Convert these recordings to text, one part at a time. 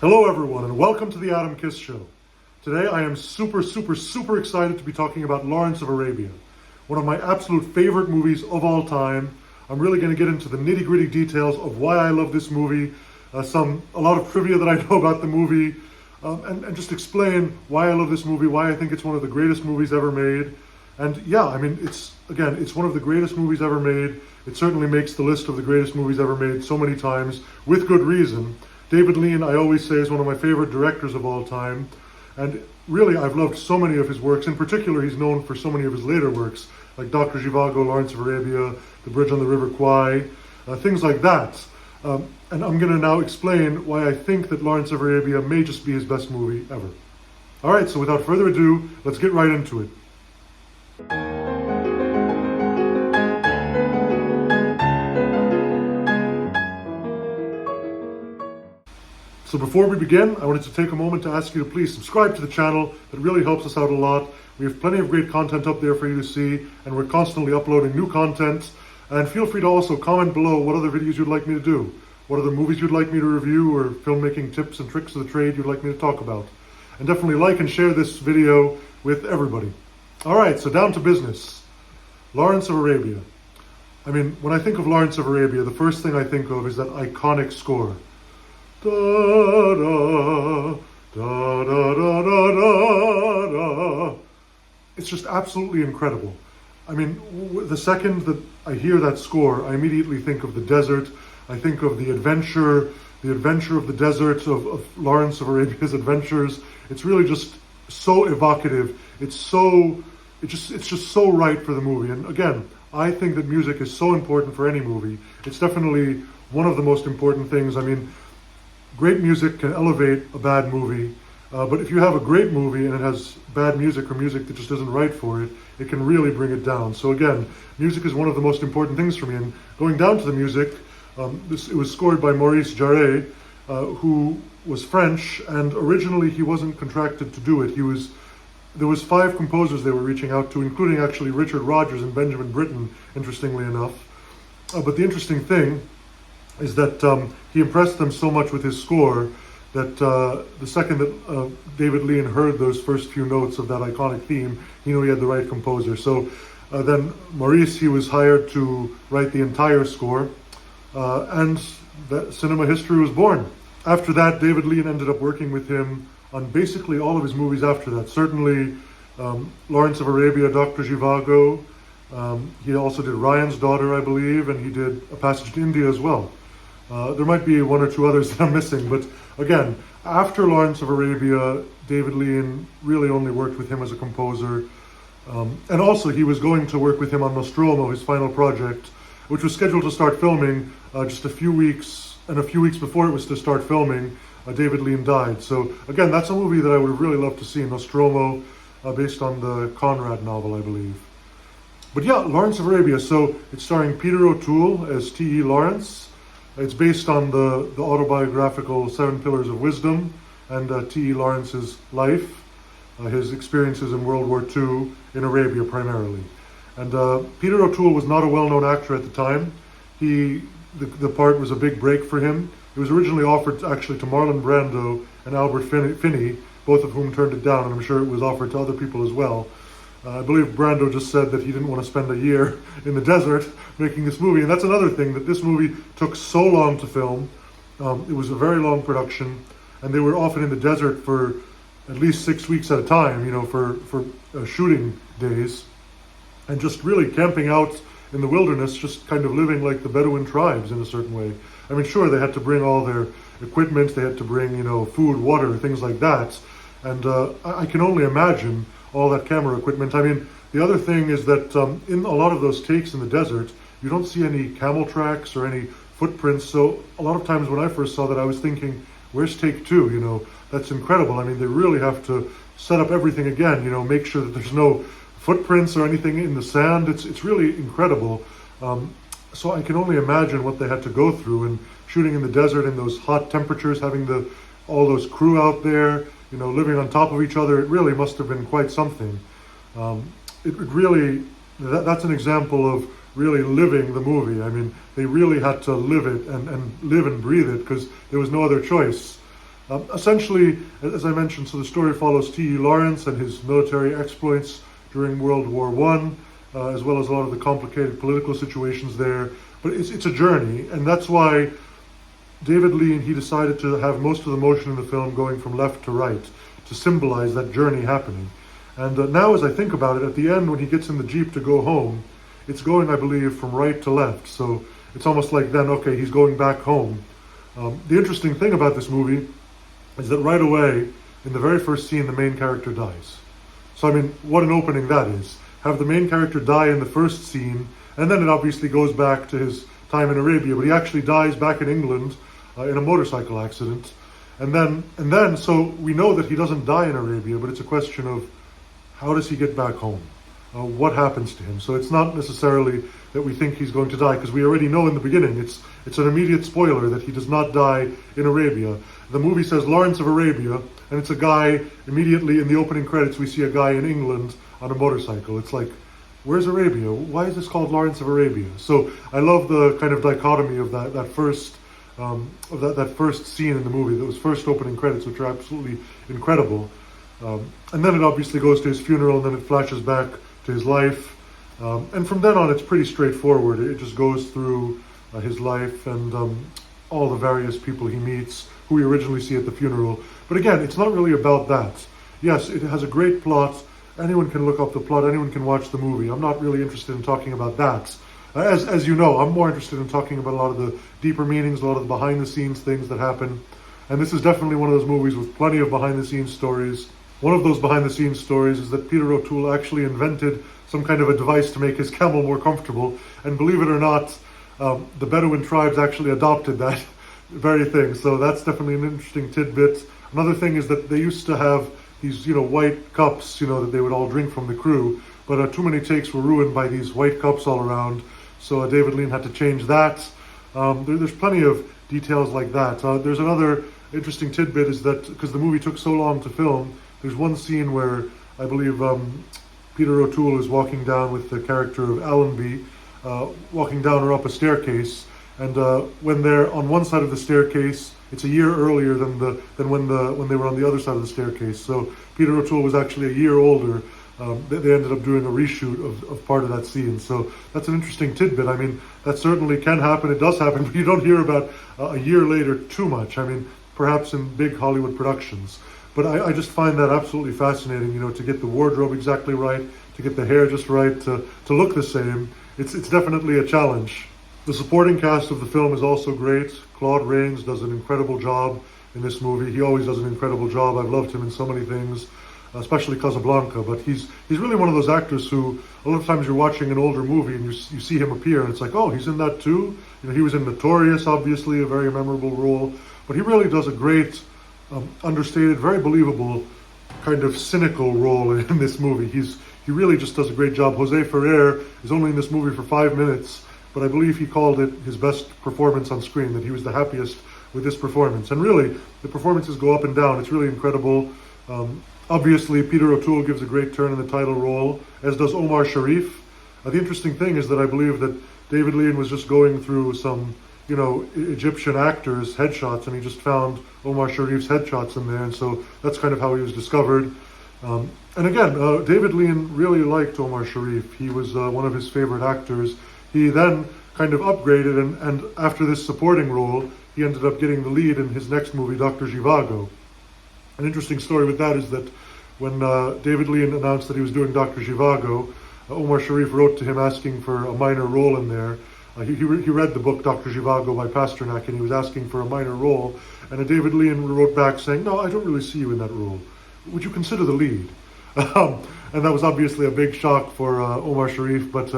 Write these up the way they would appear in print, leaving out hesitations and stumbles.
Hello everyone and welcome to the Adam Kiss Show. Today I am super excited to be talking about Lawrence of Arabia, one of my absolute favorite movies of all time. I'm really going to get into the nitty-gritty details of why I love this movie, a lot of trivia that I know about the movie, and just explain why I love this movie, why I think it's one of the greatest movies ever made. And yeah, I mean, it's one of the greatest movies ever made. It certainly makes the list of the greatest movies ever made so many times, with good reason. David Lean, I always say, is one of my favorite directors of all time. And really, I've loved so many of his works. In particular, he's known for so many of his later works, like Dr. Zhivago, Lawrence of Arabia, The Bridge on the River Kwai, things like that. And I'm going to now explain why I think that Lawrence of Arabia may just be his best movie ever. All right, so without further ado, let's get right into it. So before we begin, I wanted to take a moment to ask you to please subscribe to the channel. It really helps us out a lot. We have plenty of great content up there for you to see, and we're constantly uploading new content. And feel free to also comment below what other videos you'd like me to do, what other movies you'd like me to review, or filmmaking tips and tricks of the trade you'd like me to talk about. And definitely like and share this video with everybody. All right, so down to business. Lawrence of Arabia. I mean, when I think of Lawrence of Arabia, the first thing I think of is that iconic score. Da da da da da da da. It's just absolutely incredible. I mean, the second that I hear that score, I immediately think of the desert. I think of the adventure of the desert, of Lawrence of Arabia's adventures. It's really just so evocative. It's just so right for the movie. And again, I think that music is so important for any movie. It's definitely one of the most important things. I mean, great music can elevate a bad movie, but if you have a great movie and it has bad music or music that just isn't right for it, it can really bring it down. So again, music is one of the most important things for me. And going down to the music, it was scored by Maurice Jarre, who was French, and originally he wasn't contracted to do it. There was 5 composers they were reaching out to, including actually Richard Rodgers and Benjamin Britten, interestingly enough. But the interesting thing is that he impressed them so much with his score that the second that David Lean heard those first few notes of that iconic theme, he knew he had the right composer. So then Maurice, he was hired to write the entire score, and that cinema history was born. After that, David Lean ended up working with him on basically all of his movies after that. Certainly Lawrence of Arabia, Dr. Zhivago. He also did Ryan's Daughter, I believe, and he did A Passage to India as well. There might be 1 or 2 others that I'm missing, but again, after Lawrence of Arabia, David Lean really only worked with him as a composer. And also he was going to work with him on Nostromo, his final project, which was scheduled to start filming just a few weeks before it was to start filming, David Lean died. So again, that's a movie that I would have really loved to see, Nostromo, based on the Conrad novel, I believe. But yeah, Lawrence of Arabia, so it's starring Peter O'Toole as T.E. Lawrence. It's based on the autobiographical 7 Pillars of Wisdom and T.E. Lawrence's life, his experiences in World War II in Arabia primarily. And Peter O'Toole was not a well-known actor at the time. The part was a big break for him. It was originally offered actually to Marlon Brando and Albert Finney, both of whom turned it down, and I'm sure it was offered to other people as well. I believe Brando just said that he didn't want to spend a year in the desert making this movie. And that's another thing, that this movie took so long to film. It was a very long production, and they were often in the desert for at least 6 weeks at a time, for shooting days, and just really camping out in the wilderness, just kind of living like the Bedouin tribes in a certain way. I mean, sure, they had to bring all their equipment, they had to bring, food, water, things like that. And I can only imagine all that camera equipment. I mean, the other thing is that in a lot of those takes in the desert, you don't see any camel tracks or any footprints. So a lot of times when I first saw that, I was thinking, where's take 2? That's incredible. I mean, they really have to set up everything again, make sure that there's no footprints or anything in the sand. It's really incredible. So I can only imagine what they had to go through, and shooting in the desert in those hot temperatures, having all those crew out there, living on top of each other. It really must have been quite something. That's an example of really living the movie. I mean, they really had to live it and live and breathe it, because there was no other choice. Essentially, as I mentioned, so the story follows T.E. Lawrence and his military exploits during World War One, as well as a lot of the complicated political situations there. But it's a journey, and that's why David Lean, he decided to have most of the motion in the film going from left to right to symbolize that journey happening. And now as I think about it, at the end when he gets in the Jeep to go home, it's going, I believe, from right to left. So it's almost like then, okay, he's going back home. The interesting thing about this movie is that right away, in the very first scene, the main character dies. So I mean, what an opening that is. Have the main character die in the first scene, and then it obviously goes back to his time in Arabia, but he actually dies back in England in a motorcycle accident. And then, so we know that he doesn't die in Arabia, but it's a question of how does he get back home? What happens to him? So it's not necessarily that we think he's going to die, because we already know in the beginning, it's an immediate spoiler that he does not die in Arabia. The movie says Lawrence of Arabia, and it's a guy, immediately in the opening credits, we see a guy in England on a motorcycle. It's like, where's Arabia? Why is this called Lawrence of Arabia? So I love the kind of dichotomy of that first scene in the movie, those first opening credits, which are absolutely incredible. And then it obviously goes to his funeral, and then it flashes back to his life. And from then on, it's pretty straightforward. It just goes through his life and all the various people he meets, who we originally see at the funeral. But again, it's not really about that. Yes, it has a great plot. Anyone can look up the plot. Anyone can watch the movie. I'm not really interested in talking about that. As you know, I'm more interested in talking about a lot of the deeper meanings, a lot of the behind-the-scenes things that happen. And this is definitely one of those movies with plenty of behind-the-scenes stories. One of those behind-the-scenes stories is that Peter O'Toole actually invented some kind of a device to make his camel more comfortable. And believe it or not, the Bedouin tribes actually adopted that very thing. So that's definitely an interesting tidbit. Another thing is that they used to have these, white cups, that they would all drink from the crew. But too many takes were ruined by these white cups all around. So David Lean had to change that. There's plenty of details like that. There's another interesting tidbit is that, because the movie took so long to film, there's one scene where I believe Peter O'Toole is walking down with the character of Allenby, walking down or up a staircase. And when they're on one side of the staircase, it's a year earlier than when they were on the other side of the staircase. So Peter O'Toole was actually a year older. They ended up doing a reshoot of part of that scene. So that's an interesting tidbit. I mean, that certainly can happen. It does happen, but you don't hear about a year later too much. I mean, perhaps in big Hollywood productions. But I just find that absolutely fascinating, to get the wardrobe exactly right, to get the hair just right, to look the same. It's definitely a challenge. The supporting cast of the film is also great. Claude Rains does an incredible job in this movie. He always does an incredible job. I've loved him in so many things, especially Casablanca. But he's really one of those actors who, a lot of times you're watching an older movie and you see him appear and it's like, oh, he's in that too? He was in Notorious, obviously, a very memorable role. But he really does a great, understated, very believable, kind of cynical role in this movie. He really just does a great job. Jose Ferrer is only in this movie for 5 minutes, but I believe he called it his best performance on screen, that he was the happiest with this performance. And really, the performances go up and down. It's really incredible. Obviously, Peter O'Toole gives a great turn in the title role, as does Omar Sharif. The interesting thing is that I believe that David Lean was just going through some, Egyptian actors' headshots, and he just found Omar Sharif's headshots in there, and so that's kind of how he was discovered. And again, David Lean really liked Omar Sharif. He was one of his favorite actors. He then kind of upgraded, and after this supporting role, he ended up getting the lead in his next movie, Dr. Zhivago. An interesting story with that is that when David Lean announced that he was doing Dr. Zhivago, Omar Sharif wrote to him asking for a minor role in there. He read the book Dr. Zhivago by Pasternak, and he was asking for a minor role. And David Lean wrote back saying, no, I don't really see you in that role. Would you consider the lead? And that was obviously a big shock for Omar Sharif, but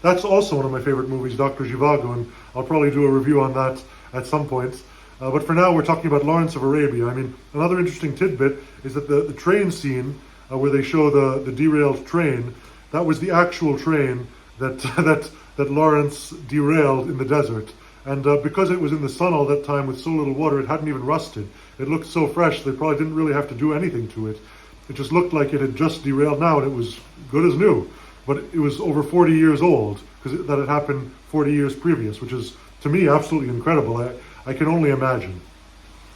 that's also one of my favorite movies, Dr. Zhivago, and I'll probably do a review on that at some point. But for now, we're talking about Lawrence of Arabia. I mean, another interesting tidbit is that the train scene where they show the derailed train, that was the actual train that Lawrence derailed in the desert. And because it was in the sun all that time with so little water, it hadn't even rusted. It looked so fresh, they probably didn't really have to do anything to it. It just looked like it had just derailed now, and it was good as new. But it was over 40 years old, because that had happened 40 years previous, which is, to me, absolutely incredible. I can only imagine.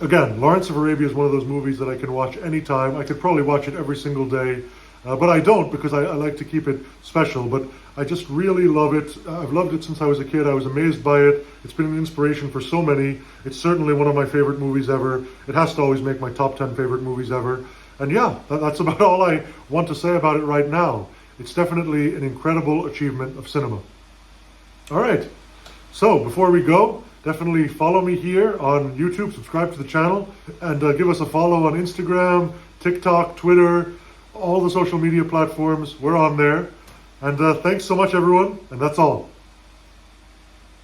Again, Lawrence of Arabia is one of those movies that I can watch anytime. I could probably watch it every single day, but I don't because I like to keep it special. But I just really love it. I've loved it since I was a kid. I was amazed by it. It's been an inspiration for so many. It's certainly one of my favorite movies ever. It has to always make my top 10 favorite movies ever. And yeah, that's about all I want to say about it right now. It's definitely an incredible achievement of cinema. All right, so before we go, definitely follow me here on YouTube, subscribe to the channel, and give us a follow on Instagram, TikTok, Twitter, all the social media platforms. We're on there. And thanks so much, everyone. And that's all.